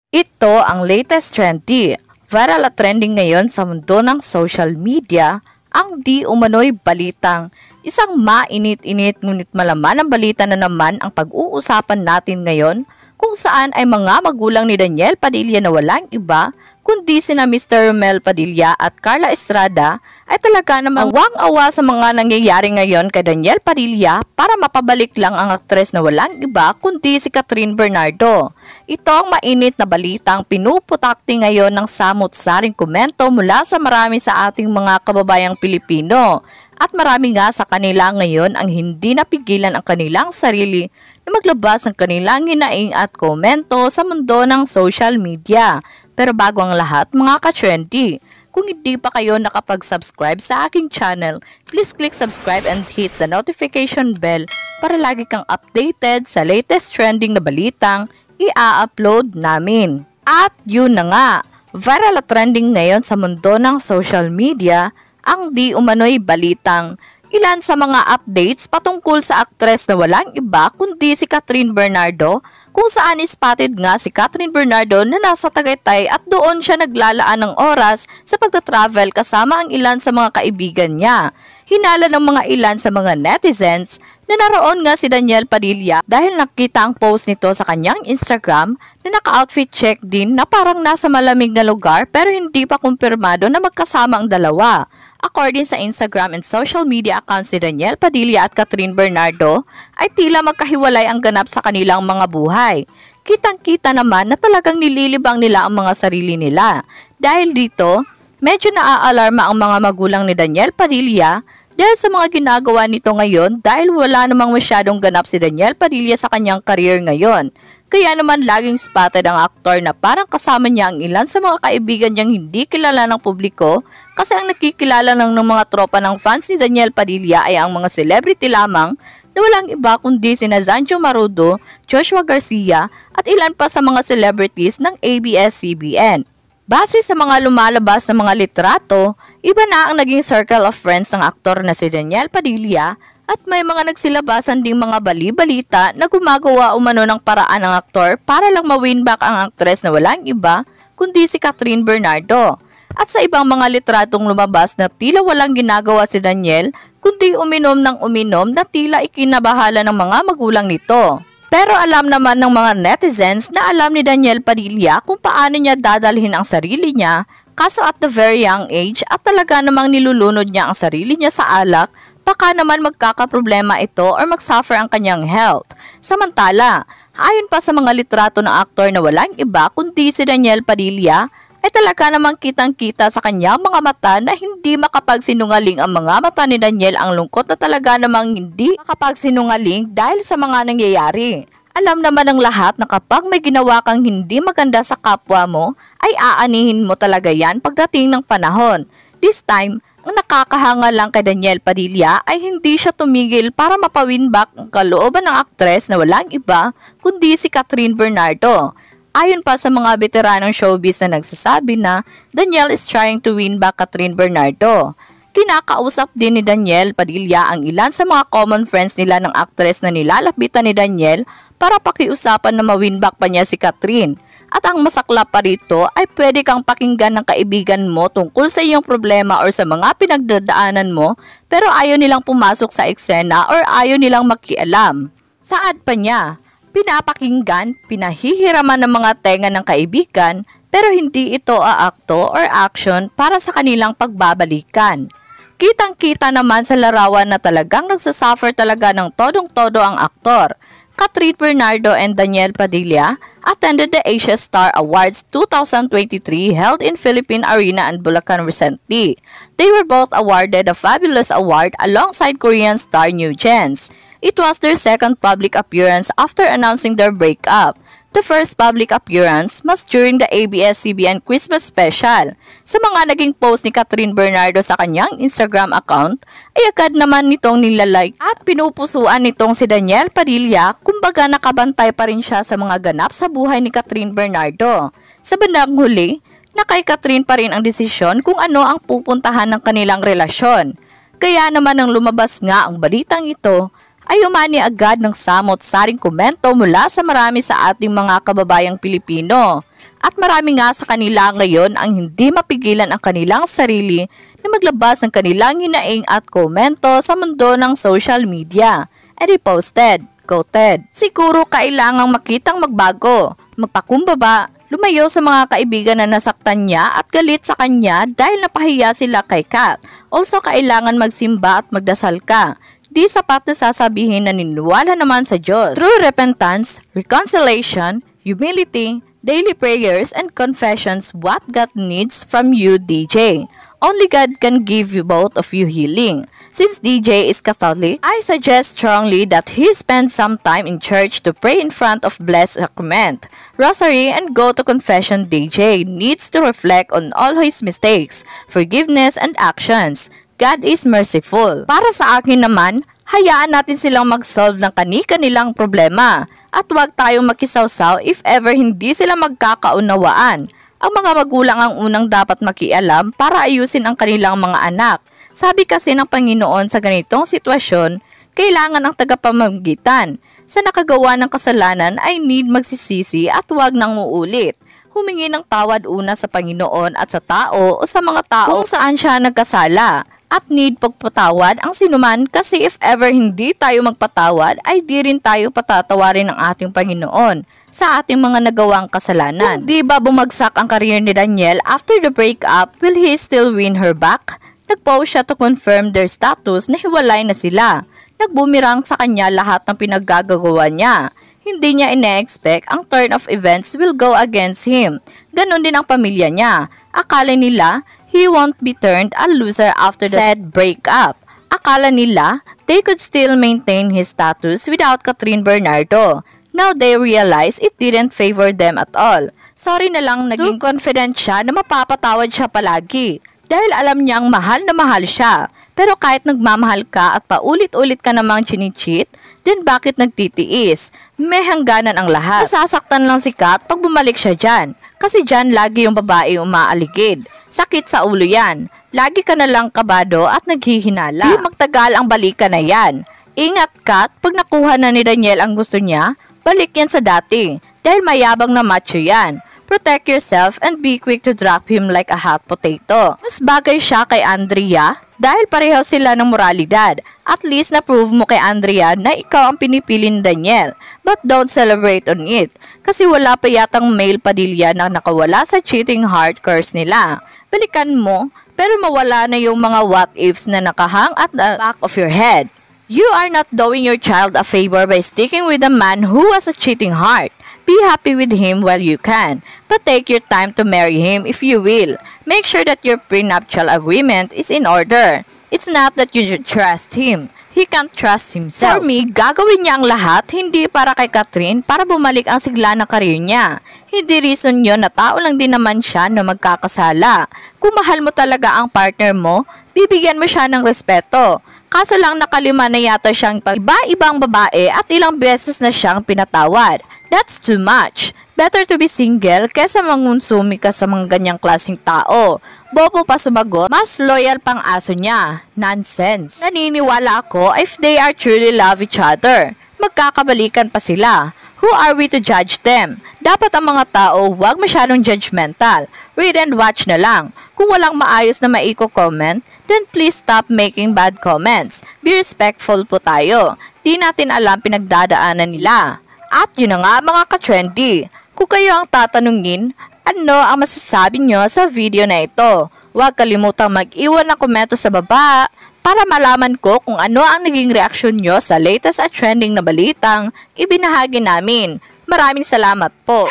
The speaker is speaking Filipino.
Ito ang latest trendy. Viral at trending ngayon sa mundo ng social media ang di umano'y balitang isang mainit-init ngunit malaman ang balita na naman ang pag-uusapan natin ngayon kung saan ay mga magulang ni Daniel Padilla na walang iba kundi sina Mr. Romel Padilla at Carla Estrada ay talaga namang awang-awa sa mga nangyayari ngayon kay Daniel Padilla para mapabalik lang ang aktres na walang iba kundi si Catherine Bernardo. Ito ang mainit na balitang pinuputakti ngayon ng samot-saring komento mula sa marami sa ating mga kababayang Pilipino. At marami nga sa kanila ngayon ang hindi napigilan ang kanilang sarili na maglabas ng kanilang hinaing at komento sa mundo ng social media. Pero bago ang lahat mga ka-trendy, kung hindi pa kayo nakapag-subscribe sa aking channel, please click subscribe and hit the notification bell para lagi kang updated sa latest trending na balitang i-upload namin. At yun na nga, viral at trending ngayon sa mundo ng social media ang di umano'y balitang ilan sa mga updates patungkol sa aktres na walang iba kundi si Catherine Bernardo kung saan spotted nga si Catherine Bernardo na nasa Tagaytay at doon siya naglalaan ng oras sa pagta-travel kasama ang ilan sa mga kaibigan niya. Hinala ng mga ilan sa mga netizens na naroon nga si Daniel Padilla dahil nakita ang post nito sa kanyang Instagram na naka-outfit check din na parang nasa malamig na lugar pero hindi pa kumpirmado na magkasama ang dalawa. According sa Instagram and social media accounts ni Daniel Padilla at Catherine Bernardo, ay tila magkahiwalay ang ganap sa kanilang mga buhay. Kitang-kita naman na talagang nililibang nila ang mga sarili nila. Dahil dito, medyo naaalarma ang mga magulang ni Daniel Padilla dahil sa mga ginagawa nito ngayon dahil wala namang masyadong ganap si Daniel Padilla sa kanyang career ngayon. Kaya naman laging spotted ang aktor na parang kasama niya ang ilan sa mga kaibigan niyang hindi kilala ng publiko kasi ang nakikilala lang ng mga tropa ng fans ni Daniel Padilla ay ang mga celebrity lamang na walang iba kundi sina Zanjo Marudo, Joshua Garcia at ilan pa sa mga celebrities ng ABS-CBN. Base sa mga lumalabas na mga litrato, iba na ang naging circle of friends ng aktor na si Daniel Padilla at may mga nagsilabasan ding mga bali-balita na gumagawa umano ng paraan ng aktor para lang ma-win back ang aktres na walang iba kundi si Catherine Bernardo. At sa ibang mga litratong lumabas na tila walang ginagawa si Daniel kundi uminom ng uminom na tila ikinabahala ng mga magulang nito. Pero alam naman ng mga netizens na alam ni Daniel Padilla kung paano niya dadalhin ang sarili niya kaso at the very young age at talaga namang nilulunod niya ang sarili niya sa alak baka naman magkakaproblema ito or magsuffer ang kanyang health. Samantala, ayon pa sa mga litrato ng aktor na walang iba kundi si Daniel Padilla, ay talaga namang kitang-kita sa kanyang mga mata na hindi makapagsinungaling ang mga mata ni Daniel. Ang lungkot na talaga namang hindi makapagsinungaling dahil sa mga nangyayari. Alam naman ng lahat na kapag may ginawa kang hindi maganda sa kapwa mo, ay aanihin mo talaga yan pagdating ng panahon. This time, ang nakakahanga lang kay Daniel Padilla ay hindi siya tumigil para mapawin back ang kalooban ng aktres na walang iba kundi si Catherine Bernardo. Ayon pa sa mga veteranong showbiz na nagsasabi na Daniel is trying to win back Catherine Bernardo. Kinakausap din ni Daniel Padilla ang ilan sa mga common friends nila ng aktres na nilalapitan ni Daniel para pakiusapan na ma-win back pa niya si Catherine. At ang masaklap pa rito ay pwede kang pakinggan ng kaibigan mo tungkol sa iyong problema or sa mga pinagdadaanan mo pero ayaw nilang pumasok sa eksena or ayaw nilang makialam. Saad pa niya, pinapakinggan, pinahihiraman ng mga tenga ng kaibigan pero hindi ito aakto or action para sa kanilang pagbabalikan. Kitang-kita naman sa larawan na talagang nagsasuffer talaga ng todong-todo ang aktor. Catherine Bernardo and Daniel Padilla attended the Asia Star Awards 2023 held in Philippine Arena and Bulacan recently. They were both awarded a fabulous award alongside Korean star Nugent. It was their second public appearance after announcing their breakup. The first public appearance was during the ABS-CBN Christmas special. Sa mga naging post ni Catherine Bernardo sa kanyang Instagram account, ay agad naman nitong nilalike at pinupusuan nitong si Daniel Padilla, kumbaga nakabantay pa rin siya sa mga ganap sa buhay ni Catherine Bernardo. Sa bandang huli, na kay Catherine pa rin ang desisyon kung ano ang pupuntahan ng kanilang relasyon. Kaya naman nang lumabas nga ang balitang ito, ay umani agad ng samot-saring komento mula sa marami sa ating mga kababayang Pilipino. At marami nga sa kanila ngayon ang hindi mapigilan ang kanilang sarili na maglabas ng kanilang hinaing at komento sa mundo ng social media. And he posted, quoted, "Siguro kailangang makitang magbago, magpakumbaba, lumayo sa mga kaibigan na nasaktan niya at galit sa kanya dahil napahiya sila kay Kat. Also kailangan magsimba at magdasal ka. Di sapat na sasabihin na niniwala naman sa Diyos. True repentance, reconciliation, humility, daily prayers and confessions what God needs from you, DJ. Only God can give you both of you healing. Since DJ is Catholic, I suggest strongly that he spend some time in church to pray in front of Blessed Sacrament, Rosary, and go to confession. DJ needs to reflect on all his mistakes, forgiveness, and actions. God is merciful. Para sa akin naman, hayaan natin silang mag-solve ng kani-kanilang problema at huwag tayong makisawsaw if ever hindi sila magkakaunawaan. Ang mga magulang ang unang dapat makialam para ayusin ang kanilang mga anak. Sabi kasi ng Panginoon sa ganitong sitwasyon, kailangan ang tagapamagitan. Sa nakagawa ng kasalanan ay need magsisisi at huwag nang uulit. Humingi ng tawad una sa Panginoon at sa tao o sa mga tao kung saan siya nagkasala. At need pagpatawad ang sinuman kasi if ever hindi tayo magpatawad ay di rin tayo patatawarin ng ating Panginoon sa ating mga nagawang kasalanan. Kung di ba bumagsak ang career ni Danielle after the breakup, will he still win her back? Nag-post siya to confirm their status na hiwalay na sila. Nagbumirang sa kanya lahat ng pinaggagawa niya. Hindi niya ine-expect ang turn of events will go against him. Ganon din ang pamilya niya. Akala nila he won't be turned a loser after the said breakup. Akala nila they could still maintain his status without Catherine Bernardo. Now they realize it didn't favor them at all. Sorry na lang naging confident siya na mapapatawad siya palagi. Dahil alam niyang mahal na mahal siya. Pero kahit nagmamahal ka at paulit-ulit ka namang chinicheat, then bakit nagtitiis? May hangganan ang lahat. Masasaktan lang si Kat pag bumalik siya dyan. Kasi dyan lagi yung babae umaaligid. Sakit sa ulo yan. Lagi ka na lang kabado at naghihinala. Di magtagal ang balikan na yan. Ingat Kat, pag nakuha na ni Danielle ang gusto niya, balik yan sa dati. Dahil mayabang na macho yan. Protect yourself and be quick to drop him like a hot potato. Mas bagay siya kay Andrea dahil pareho sila ng moralidad. At least na-prove mo kay Andrea na ikaw ang pinipili ni Danielle. But don't celebrate on it. Kasi wala pa yatang male Padilla na nakawala sa cheating heart curse nila. Balikan mo, pero mawala na yung mga what ifs na nakahang at the back of your head. You are not doing your child a favor by sticking with a man who has a cheating heart. Be happy with him while you can, but take your time to marry him if you will. Make sure that your prenuptial agreement is in order. It's not that you trust him. He can't trust himself. For me, gagawin niya ang lahat, hindi para kay Catherine, para bumalik ang sigla ng karir niya. Hindi reason yun na tao lang din naman siya na magkakasala. Kung mahal mo talaga ang partner mo, bibigyan mo siya ng respeto. Kaso lang nakalima na yata siyang iba-ibang babae at ilang beses na siyang pinatawad. That's too much. Better to be single kesa mangunsumi ka sa mga ganyang klaseng tao. Bobo pa sumagot, mas loyal pang aso niya. Nonsense. Naniniwala ako if they are truly love each other. Magkakabalikan pa sila. Who are we to judge them? Dapat ang mga tao huwag masyadong judgmental. Read and watch na lang. Kung walang maayos na maiko-comment, then please stop making bad comments. Be respectful po tayo. Di natin alam pinagdadaanan nila. At yun na nga mga ka-trendy. Kung kayo ang tatanungin, ano ang masasabi nyo sa video na ito? Huwag kalimutang mag-iwan ng komento sa baba para malaman ko kung ano ang naging reaksyon nyo sa latest at trending na balitang ibinahagi namin. Maraming salamat po.